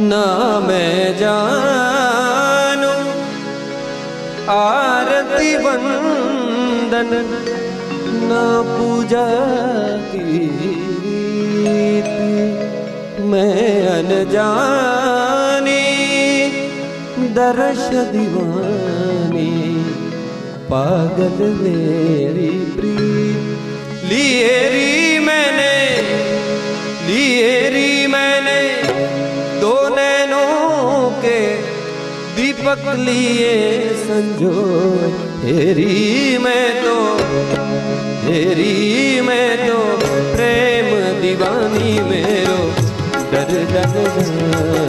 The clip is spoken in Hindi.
ना मैं जानू आरती वंदन ना पूजा की मैं अनजानी दर्श दीवानी पागल मेरी प्रीत लिए री मैंने दो नैनों के दीपक लिए संजोए हेरी मैं तो प्रेम दीवानी मेरो डर डर